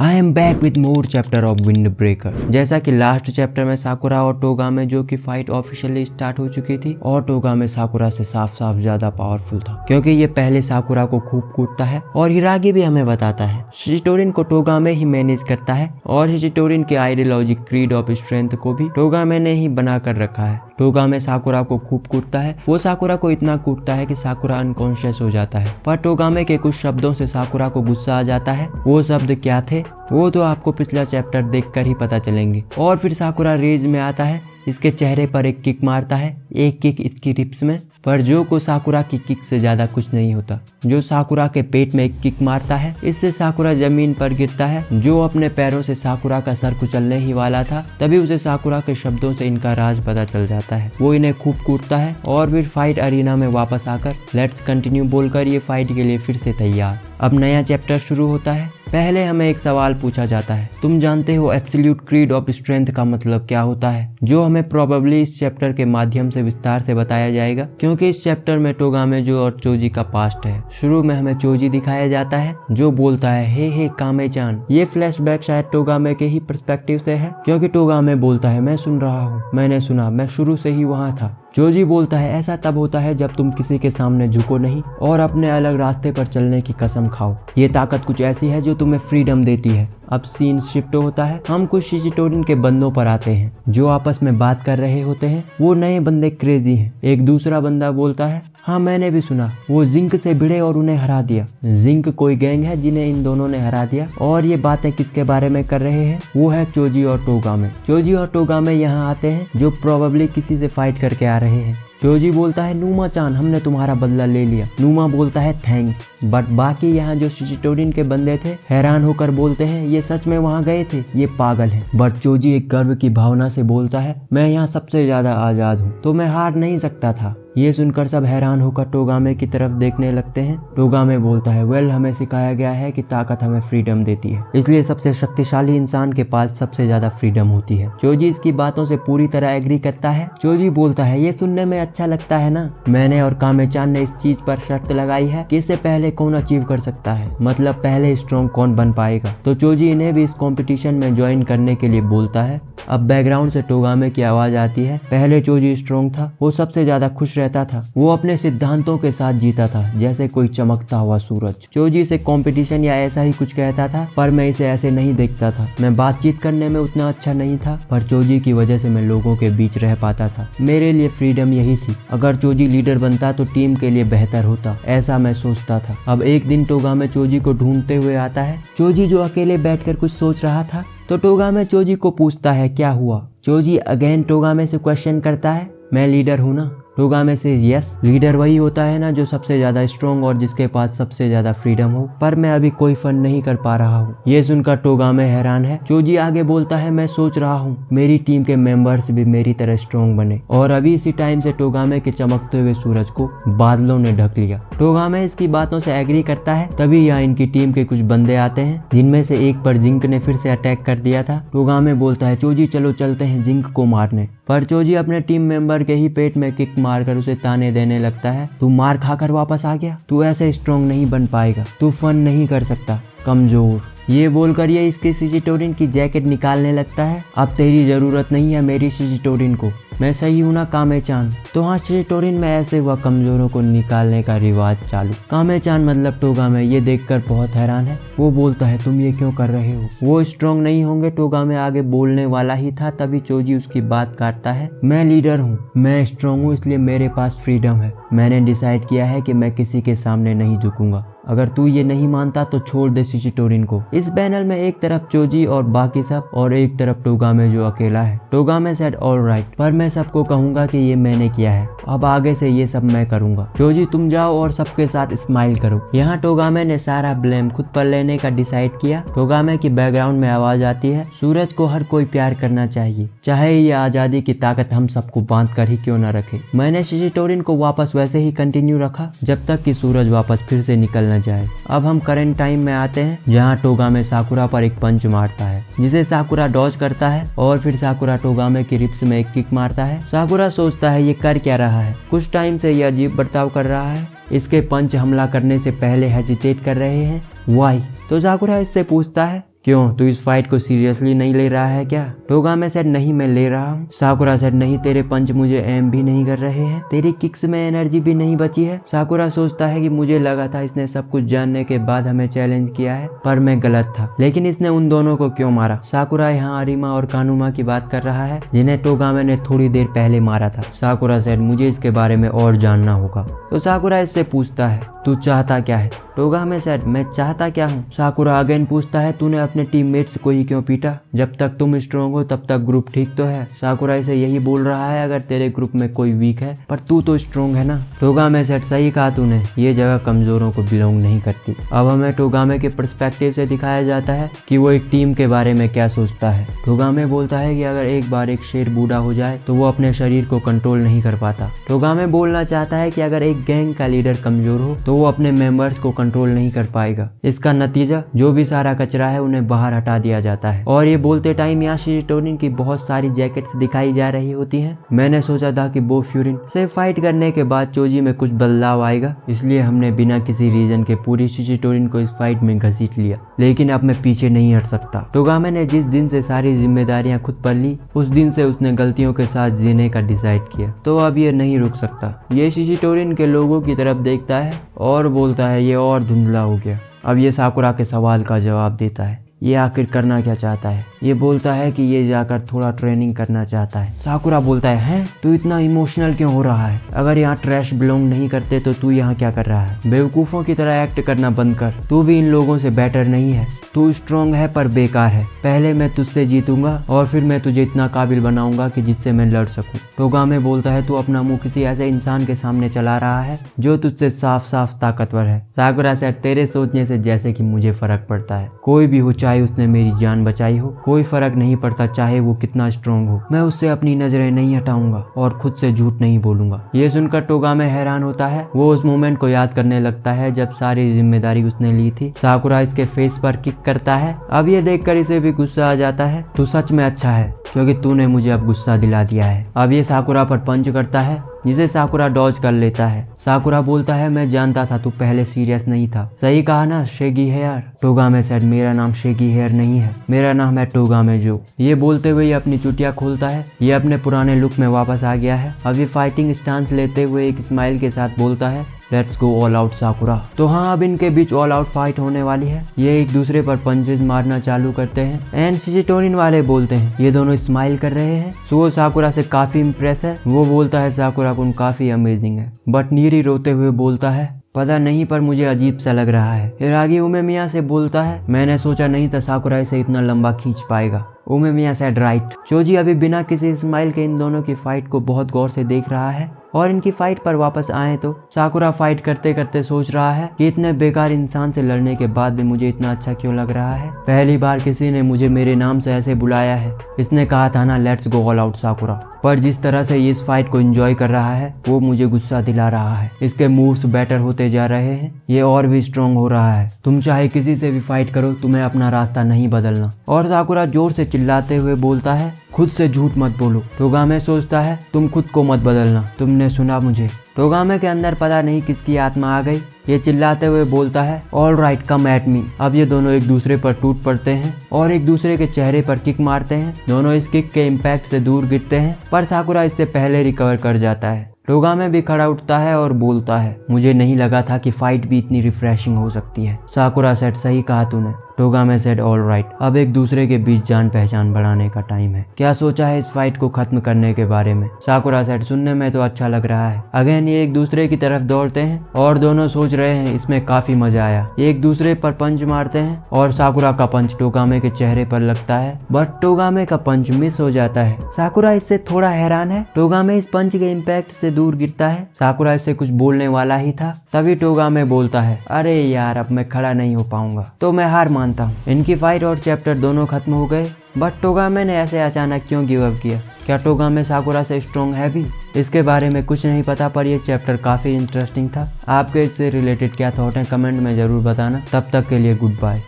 I am back with more chapter of wind breaker. जैसा कि last chapter में साकुरा और टोगामे जो कि फाइट ऑफिशियली स्टार्ट हो चुकी थी और टोगामे साकुरा से साफ साफ ज्यादा पावरफुल था क्योंकि ये पहले साकुरा को खूब कूटता है और हिरागी भी हमें बताता है शिचिटोरिन को टोगामे ही मैनेज करता है और शिचिटोरिन की आइडियोलॉजी क्रीड ऑफ स्ट्रेंथ को भी टोगामे ने ही बना कर रखा है। टोगामे साकुरा को खूब कूटता है, वो साकुरा को इतना कूटता है कि साकुरा अनकॉन्शियस हो जाता है। पर टोगामे के कुछ शब्दों से साकुरा को गुस्सा आ जाता है। वो शब्द क्या थे वो तो आपको पिछला चैप्टर देखकर ही पता चलेंगे। और फिर साकुरा रेज में आता है, इसके चेहरे पर एक किक मारता है, एक किक इसकी रिप्स में। पर जो को साकुरा की किक से ज्यादा कुछ नहीं होता। जो साकुरा के पेट में एक किक मारता है, इससे साकुरा जमीन पर गिरता है। जो अपने पैरों से साकुरा का सर कुचलने ही वाला था, तभी उसे साकुरा के शब्दों से इनका राज पता चल जाता है। वो इन्हें खूब कूटता है और फिर फाइट अरीना में वापस आकर लेट्स कंटिन्यू बोलकर ये फाइट के लिए फिर से तैयार। अब नया चैप्टर शुरू होता है। पहले हमें एक सवाल पूछा जाता है, तुम जानते हो एब्सोल्यूट क्रीड ऑफ स्ट्रेंथ का मतलब क्या होता है? जो हमें प्रोबेबली इस चैप्टर के माध्यम से विस्तार से बताया जाएगा क्योंकि इस चैप्टर में टोगामेजो और चोजी का पास्ट है। शुरू में हमें चोजी दिखाया जाता है जो बोलता है हे कामे-चान। ये फ्लैशबैक शायद टोगामे के ही पर्सपेक्टिव से है क्योंकि टोगामे बोलता है मैं सुन रहा हूँ, मैंने सुना, मैं शुरू से ही वहाँ था। चोजी बोलता है ऐसा तब होता है जब तुम किसी के सामने झुको नहीं और अपने अलग रास्ते पर चलने की कसम खाओ। ये ताकत कुछ ऐसी है जो तुम्हें फ्रीडम देती है। अब सीन शिफ्ट होता है, हम कुछ शिचिटोरिन के बंदों पर आते हैं जो आपस में बात कर रहे होते हैं। वो नए बंदे क्रेजी हैं। एक दूसरा बंदा बोलता है हाँ मैंने भी सुना, वो जिंक से भिड़े और उन्हें हरा दिया। जिंक कोई गैंग है जिन्हें इन दोनों ने हरा दिया। और ये बातें किसके बारे में कर रहे हैं? वो है चोजी और टोगामे। चोजी और टोगामे यहाँ आते हैं जो प्रोबेबली किसी से फाइट करके आ रहे हैं। चोजी बोलता है नुमा-चान हमने तुम्हारा बदला ले लिया। नुमा बोलता है थैंक्स। बट बाकी यहाँ जो शिचिटोरिन के बंदे थे हैरान होकर बोलते हैं ये सच में वहाँ गए थे, ये पागल है। बट चोजी एक गर्व की भावना से बोलता है मैं यहाँ सबसे ज्यादा आजाद हूँ तो मैं हार नहीं सकता था। ये सुनकर सब हैरान होकर टोगामे की तरफ देखने लगते हैं। टोगामे बोलता है वेल हमें सिखाया गया है कि ताकत हमें फ्रीडम देती है, इसलिए सबसे शक्तिशाली इंसान के पास सबसे ज्यादा फ्रीडम होती है। चोजी इसकी बातों से पूरी तरह एग्री करता है। चोजी बोलता है ये सुनने में अच्छा लगता है ना, मैंने और कामे-चान ने इस चीज पर शर्त लगाई है कि इससे पहले कौन अचीव कर सकता है, मतलब पहले स्ट्रॉन्ग कौन बन पाएगा। तो चोजी इन्हें भी इस कंपटीशन में ज्वाइन करने के लिए बोलता है। अब बैकग्राउंड से टोगामे की आवाज आती है, पहले चोजी स्ट्रॉन्ग था, वो सबसे ज्यादा खुश रहता था, वो अपने सिद्धांतों के साथ जीता था जैसे कोई चमकता हुआ सूरज। चोजी से कंपटीशन या ऐसा ही कुछ कहता था पर मैं इसे ऐसे नहीं देखता था। मैं बातचीत करने में उतना अच्छा नहीं था पर चोजी की वजह से मैं लोगों के बीच रह पाता था। मेरे लिए फ्रीडम यही थी। अगर चोजी लीडर बनता तो टीम के लिए बेहतर होता, ऐसा मैं सोचता था। अब एक दिन टोगामे चोजी को ढूंढते हुए आता है। चोजी जो अकेले बैठकर कुछ सोच रहा था तो टोगामे चोजी को पूछता है क्या हुआ। चोजी अगेन टोगामे से क्वेश्चन करता है मैं लीडर हूँ ना। टोगामे से यस, लीडर वही होता है ना जो सबसे ज्यादा स्ट्रॉन्ग और जिसके पास सबसे ज्यादा फ्रीडम हो, पर मैं अभी कोई फन नहीं कर पा रहा हूँ। ये सुनकर टोगामे हैरान है। चोजी आगे बोलता है मैं सोच रहा हूँ मेरी टीम के मेंबर्स भी मेरी तरह स्ट्रॉन्ग बने। और अभी इसी टाइम से टोगामे के चमकते हुए सूरज को बादलों ने ढक लिया। टोगामे इसकी बातों से एग्री करता है। तभी यहाँ इनकी टीम के कुछ बंदे आते हैं जिनमें से एक पर जिंक ने फिर से अटैक कर दिया था। टोगामे बोलता है चोजी चलो चलते हैं जिंक को मारने। पर चोजी अपने टीम मेंबर के ही पेट में किक मारकर उसे ताने देने लगता है तू मार खाकर वापस आ गया, तू ऐसे स्ट्रॉन्ग नहीं बन पाएगा, तू फन नहीं कर सकता, कमजोर। ये बोलकर ये इसकी शिचिटोरिन की जैकेट निकालने लगता है। अब तेरी जरूरत नहीं है मेरी शिचिटोरिन को, मैं सही हूं ना कामे-चान। तो हाँ शिचिटोरिन में ऐसे हुआ कमजोरों को निकालने का रिवाज चालू। कामे-चान मतलब टोगामे ये देखकर बहुत हैरान है। वो बोलता है तुम ये क्यों कर रहे हो, वो स्ट्रॉन्ग नहीं होंगे। टोगामे आगे बोलने वाला ही था तभी चोजी उसकी बात काटता है मैं लीडर हूँ, मैं स्ट्रॉन्ग हूँ इसलिए मेरे पास फ्रीडम है। मैंने डिसाइड किया है कि मैं किसी के सामने नहीं झुकूंगा। अगर तू ये नहीं मानता तो छोड़ दे शिचिटोरिन को। इस पैनल में एक तरफ चोजी और बाकी सब और एक तरफ टोगामे जो अकेला है। टोगामे सेड ऑल राइट, पर मैं सबको कहूंगा कि ये मैंने किया है, अब आगे से ये सब मैं करूंगा। चोजी तुम जाओ और सबके साथ स्माइल करो। यहाँ टोगामे ने सारा ब्लेम खुद पर लेने का डिसाइड किया। टोगामे की बैकग्राउंड में आवाज आती है सूरज को हर कोई प्यार करना चाहिए, चाहे ये आजादी की ताकत हम सबको बांध कर ही क्यों न रखे। मैंने शिचिटोरिन को वापस वैसे ही कंटिन्यू रखा जब तक कि सूरज वापस फिर से निकल न जाए। अब हम करंट टाइम में आते हैं जहाँ टोगामे साकुरा पर एक पंच मारता है जिसे साकुरा डॉज करता है और फिर साकुरा टोगामे की रिप्स में एक किक मारता है। साकुरा सोचता है ये कर क्या रहा है, कुछ टाइम से ये अजीब बर्ताव कर रहा है, इसके पंच हमला करने से पहले हेजिटेट कर रहे हैं, वाई। तो साकुरा इससे पूछता है क्यों, तू इस फाइट को सीरियसली नहीं ले रहा है क्या? टोगामे सेड नहीं मैं ले रहा हूँ। साकुरा सेड नहीं, तेरे पंच मुझे एम भी नहीं कर रहे हैं, तेरी किक्स में एनर्जी भी नहीं बची है। साकुरा सोचता है कि मुझे लगा था इसने सब कुछ जानने के बाद हमें चैलेंज किया है, पर मैं गलत था। लेकिन इसने उन दोनों को क्यों मारा? साकुरा यहाँ अरिमा और कानुमा की बात कर रहा है जिन्हें टोगामे ने थोड़ी देर पहले मारा था। साकुरा सेड मुझे इसके बारे में और जानना होगा। तो साकुरा इससे पूछता है तू चाहता क्या है? टोगामे सेड मैं चाहता क्या हूँ? साकुरा अगेन पूछता है तूने अपने टीममेट्स को ही क्यों पीटा? जब तक तुम स्ट्रॉन्ग हो तब तक ग्रुप ठीक तो है। साकुरा इसे यही बोल रहा है अगर तेरे ग्रुप में कोई वीक है, पर तू तो स्ट्रॉन्ग है ना। टोगामे सेड सही कहा तूने, ये जगह कमजोरों को बिलोंग नहीं करती। अब हमें टोगामे के पर्सपेक्टिव से दिखाया जाता है कि वो एक टीम के बारे में क्या सोचता है। टोगामे बोलता है कि अगर एक बार एक शेर बूढ़ा हो जाए तो वो अपने शरीर को कंट्रोल नहीं कर पाता। टोगामे बोलना चाहता है कि अगर एक गैंग का लीडर कमजोर हो तो वो अपने मेंबर्स को कंट्रोल नहीं कर पाएगा। इसका नतीजा जो भी सारा कचरा है उन्हें बाहर हटा दिया जाता है। और ये बोलते टाइम यहाँ शिजिटोरिन की बहुत सारी जैकेट्स दिखाई जा रही होती हैं। मैंने सोचा था कि बोफ्यूरिन से फाइट करने के बाद चोजी में कुछ बदलाव आएगा, इसलिए हमने बिना किसी रीजन के पूरी शिजिटोरिन को इस फाइट में घसीट लिया, लेकिन अब मैं पीछे नहीं हट सकता। टोगामे ने जिस दिन से सारी जिम्मेदारियां खुद पर ली उस दिन से उसने गलतियों के साथ जीने का डिसाइड किया, तो अब ये नहीं रुक सकता। ये शिजिटोरिन के लोगों की तरफ देखता है और बोलता है ये और धुंधला हो गया। अब ये साकुरा के सवाल का जवाब देता है, ये आखिर करना क्या चाहता है? ये बोलता है कि ये जाकर थोड़ा ट्रेनिंग करना चाहता है। साकुरा बोलता है तू इतना इमोशनल क्यों हो रहा है? अगर यहाँ ट्रैश बिलोंग नहीं करते तो तू यहाँ क्या कर रहा है? बेवकूफों की तरह एक्ट करना बंद कर, तू भी इन लोगों से बेटर नहीं है। तू स्ट्रॉन्ग है पर बेकार है। पहले मैं तुझसे जीतूंगा और फिर मैं तुझे इतना काबिल बनाऊंगा कि जिससे मैं लड़ सकूं। टोगामे बोलता है तू अपना मुंह किसी ऐसे इंसान के सामने चला रहा है जो तुझसे साफ साफ ताकतवर है। साकुरा सेड तेरे सोचने से जैसे कि मुझे फर्क पड़ता है। कोई भी हो, चाहे उसने मेरी जान बचाई हो, कोई फर्क नहीं पड़ता चाहे वो कितना स्ट्रॉन्ग हो। मैं उससे अपनी नजरें नहीं हटाऊंगा और खुद से झूठ नहीं बोलूंगा। ये सुनकर टोगामे हैरान होता है। वो उस मोमेंट को याद करने लगता है जब सारी जिम्मेदारी उसने ली थी। साकुरा इसके फेस पर किक करता है। अब ये देखकर इसे भी गुस्सा आ जाता है। तू सच में अच्छा है क्योंकि तूने मुझे अब गुस्सा दिला दिया है। अब ये साकुरा पर पंच करता है जिसे साकुरा डॉज कर लेता है। साकुरा बोलता है मैं जानता था तू पहले सीरियस नहीं था। सही कहा ना शेगी हेयर? टोगामे सेड मेरा नाम शेगी हेयर नहीं है, मेरा नाम है टोगामे जो। ये बोलते हुए ये अपनी चुटिया खोलता है। ये अपने पुराने लुक में वापस आ गया है। अब ये फाइटिंग स्टांस लेते हुए एक स्माइल के साथ बोलता है लेट्स गो ऑल आउट साकुरा। तो हाँ, अब इनके बीच ऑल आउट फाइट होने वाली है। ये एक दूसरे पर पंचेस मारना चालू करते हैं एंड शिजिटोरिन वाले बोलते हैं ये दोनों स्माइल कर रहे हैं। सो वो साकुरा से काफी इम्प्रेस है। वो बोलता है साकुरा कुन काफी अमेजिंग है, बट नीरी रोते हुए बोलता है पता नहीं पर मुझे अजीब सा लग रहा है। हिरागी उमेमिया से बोलता है मैंने सोचा नहीं था साकुरा इसे इतना लंबा खींच पाएगा। उमेमिया सेड राइट। चोजी अभी बिना किसी स्माइल के इन दोनों की फाइट को बहुत गौर से देख रहा है और इनकी फाइट पर वापस आए तो साकुरा फाइट करते करते सोच रहा है कि इतने बेकार इंसान से लड़ने के बाद भी मुझे इतना अच्छा क्यों लग रहा है। पहली बार किसी ने मुझे मेरे नाम से ऐसे बुलाया है। इसने कहा था ना लेट्स गो ऑल आउट साकुरा, पर जिस तरह से ये इस फाइट को एंजॉय कर रहा है वो मुझे गुस्सा दिला रहा है। इसके मूव्स बेटर होते जा रहे हैं, ये और भी स्ट्रॉन्ग हो रहा है। तुम चाहे किसी से भी फाइट करो, तुम्हें अपना रास्ता नहीं बदलना। और साकुरा जोर से चिल्लाते हुए बोलता है खुद से झूठ मत बोलो। टोगामे सोचता है तुम खुद को मत बदलना, तुमने सुना मुझे। टोगामे के अंदर पता नहीं किसकी आत्मा आ गई। ये चिल्लाते हुए बोलता है all right come at me. अब ये दोनों एक दूसरे पर टूट पड़ते हैं और एक दूसरे के चेहरे पर किक मारते हैं। दोनों इस किक के इम्पैक्ट से दूर गिरते हैं, पर साकुरा इससे पहले रिकवर कर जाता है। टोगामे भी खड़ा उठता है और बोलता है मुझे नहीं लगा था कि फाइट भी इतनी रिफ्रेशिंग हो सकती है। साकुरा सेड सही कहा तूने। टोगामे सेड ऑल राइट। अब एक दूसरे के बीच जान पहचान बढ़ाने का टाइम है। क्या सोचा है इस फाइट को खत्म करने के बारे में? साकुरा सेड सुनने में तो अच्छा लग रहा है। अगेन ये एक दूसरे की तरफ दौड़ते हैं और दोनों सोच रहे हैं इसमें काफी मजा आया। ये एक दूसरे पर पंच मारते हैं और साकुरा का पंच टोगामे के चेहरे पर लगता है, बट टोगामे का पंच मिस हो जाता है। साकुरा इससे थोड़ा हैरान है। टोगामे इस पंच के इम्पैक्ट से दूर गिरता है। साकुरा इससे कुछ बोलने वाला ही था, तभी टोगामे बोलता है अरे यार अब मैं खड़ा नहीं हो पाऊंगा, तो मैं हार मानता हूँ। इनकी फाइट और चैप्टर दोनों खत्म हो गए, बट टोगामे ने ऐसे अचानक क्यों गिव अप किया? क्या टोगामे साकुरा से स्ट्रॉन्ग है भी? इसके बारे में कुछ नहीं पता, पर यह चैप्टर काफी इंटरेस्टिंग था। आपके इससे रिलेटेड क्या थॉट है कमेंट में जरूर बताना। तब तक के लिए गुड बाय।